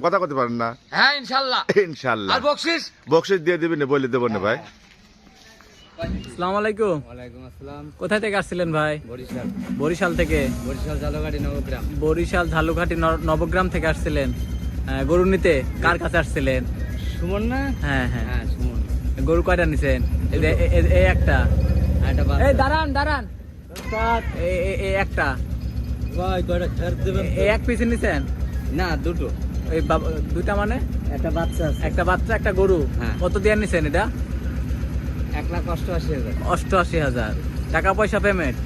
কথা করতে পারেন না? হ্যাঁ ইনশাআল্লাহ। ইনশাআল্লাহ। আর বকশিশ বকশিশ দিয়ে দিবেন, বলে দেবো না ভাই। আসসালামু আলাইকুম। ওয়ালাইকুম আসসালাম। কোথায় থেকে আসছিলেন ভাই? বরিশাল। বরিশাল থেকে? বরিশাল ঝালুঘাটি নবগ্রাম। বরিশাল ঝালুঘাটি নবগ্রাম থেকে আসছিলেন গরু নিতে? কার কাছে আসছিলেন? সুমন না? হ্যাঁ হ্যাঁ। হ্যাঁ সুমন। গরু কয়টা নিছেন? এই একটা। এটা বাদ। এই দাঁড়ান দাঁড়ান, এই একটা। ভাই কয়টা ছেড়ে দিবেন? এই এক পিস নিছেন? না দুটো। এই দুইটা মানে? একটা বাচ্চা আছে। একটা বাচ্চা একটা গরু। হ্যাঁ। কত দিয়ে নিছেন এটা? 1,88,000। 88,000 টাকা পয়সা পেমেন্ট।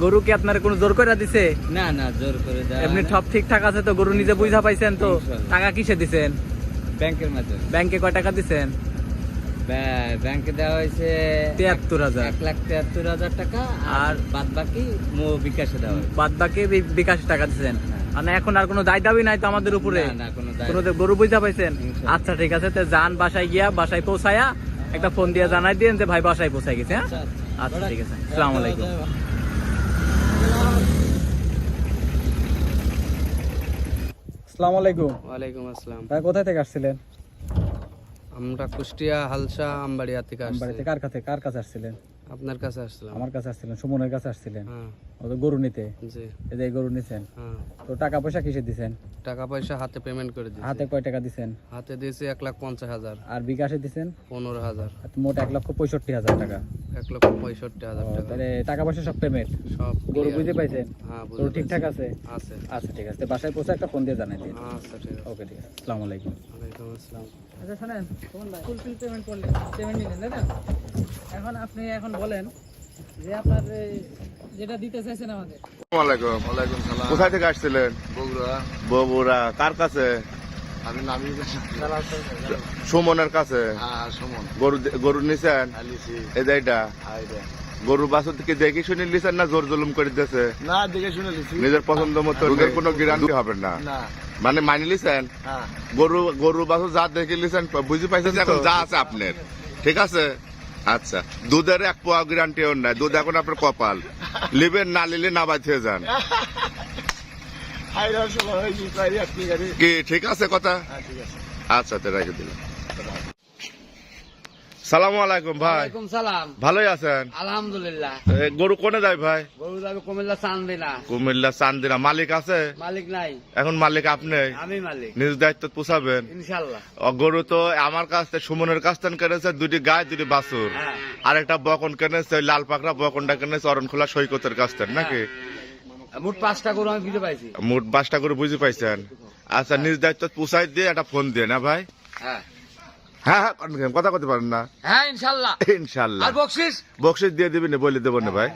গরু কি আপনার কোনো জোর করে দিছে? না না জোর করে দেওয়া। এমনি সব ঠিকঠাক আছে তো? গরু নিজে বুঝা পাইছেন তো? ইনশাআল্লাহ। টাকা কিসে দিছেন? ব্যাংকের মাধ্যমে। ব্যাংকে কয় টাকা দিছেন? ব্যাংকে দেওয়া হয়েছে 73,000। 1,73,000 টাকা। আর আর বাদ বাকি বিকাশে দেওয়া হয়েছে। বাদ বাকি বিকাশ টাকা দিচ্ছেন। মানে এখন আর কোনো দায় দাবি নাই তো আমাদের উপরে? না, না, কোনো দায় কোনো দাবি। গরু বুঝা পাইছেন? ইনশাআল্লাহ। আচ্ছা ঠিক আছে, তো যান বাসায় গিয়া, বাসায় পৌঁছায়া একটা ফোন দিয়ে জানাই দিন যে ভাই বাসায় পৌঁছায় গেছে। হ্যাঁ আচ্ছা ঠিক আছে, আসসালামু আলাইকুম। আসসালামু আলাইকুম। ওয়ালাইকুম আসসালাম। ভাই কোথায় থেকে আসছিলেন? আমরা কুষ্টিয়া হালসা আমবাড়িয়া থেকে আসছি। বাড়িতে কার কাছে আসছিলেন? আপনার কাছে আসছিলাম। আমার কাছে আসছিলেন, সুমনের কাছে আসছিলেন? হ্যাঁ ও তো গরু নিতে। জি। এই যে গরু নিছেন, হ্যাঁ তো টাকা পয়সা কিসে দিছেন? টাকা পয়সা হাতে পেমেন্ট করে দিয়েছি। হাতে কয় টাকা দিছেন? হাতে দিয়েছি 1,50,000। আর বিকাশে দিছেন? 15,000। মোট 1,65,000 টাকা। 1,65,000 টাকা। তাহলে টাকা পয়সা সব পেমেন্ট? সব গরু clear। বুঝতে পাইছেন? হ্যাঁ গরু বুঝতে ঠিকঠাক পারছি। আছে? আছে। আচ্ছা ঠিক আছে, তো বাসায় পৌঁছে একটা ফোন দিয়ে জানাই দিন। আচ্ছা ঠিক আছে। ওকে ঠিক আছে, আসসালামু আলাইকুম। ওয়ালাইকুম আসসালাম। আচ্ছা শোনেন, ফুলফিল পেমেন্ট করলেন, পেমেন্ট নিলেন তাই না? এখন আপনি বলেন যে আপনার যেটা দিতে চাইছেন আমাদের। ওয়ালাইকুম। ওয়ালাইকুম সালাম। কোথায় থেকে আসছিলেন? বগুড়া। বগুড়া। কার কাছে? আমি নামি সুমনের কাছে। হ্যাঁ সুমন গরু নিছেন? আলিসি এই যে এটা আইডে। গরু বাছুর থেকে দেখে শুনে নিছেন না জোর জুলুম করে দিতেছে? না দেখে শুনে লিছি। নিজের পছন্দ মতো দুধের কোনো গ্যারান্টি হবে না, না। মানে মানি লিছেন? হ্যাঁ গরু বাছুর যা দেখে লিছেন বুঝে পাইছেন এখন যা আছে আপনার, ঠিক আছে? আচ্ছা, দুধের 1 পোয়া গ্যারান্টিও নাই, দুধ এখন আপনার কপাল, লিবেন না নিলে না বাঁচিয়ে যান। আইডার সময় হয়েছি প্রায় আপনি গাড়ি। কি ঠিক আছে কথা? হ্যাঁ ঠিক আছে। আচ্ছা তো রেখে দিলাম। সালামু আলাইকুম ভাই, ওয়ালাইকুম সালাম। ভালোই আছেন? আলহামদুলিল্লাহ। গরু কোনে যায় ভাই? গরু যাবে কুমিল্লা চান্দিনা। কুমিল্লা চান্দিনা। মালিক আছে? মালিক নাই, এখন মালিক আপনি, আমি মালিক। নিজ দায়িত্ব পোষাবেন। ইনশাআল্লাহ। গরু তো আমার কাছ থেকে, সুমনের কাছ থেকে কেনেছে 2টি গায়ে 2টি বাছুর, হ্যাঁ। আর একটা বকন কেনেছে, ওই লাল পাকড়া বকনটা কেনেছে অরণখোলা সৈকতের কাছ থেকে নাকি? মোট 5টা গরু আমি বুঝে পাইছি। মোট 5টা করে বুঝে পাইছেন? আচ্ছা, নিজ দায়িত্ব পোষাই দিয়ে একটা ফোন দিয়ে না ভাই? হ্যাঁ হ্যাঁ হ্যাঁ, কথা করতে পারেন না? হ্যাঁ ইনশাআল্লাহ। ইনশাল্লাহ। আর বকশিশ? বকশিশ দিয়ে দিবেন, বলে দেবো না ভাই।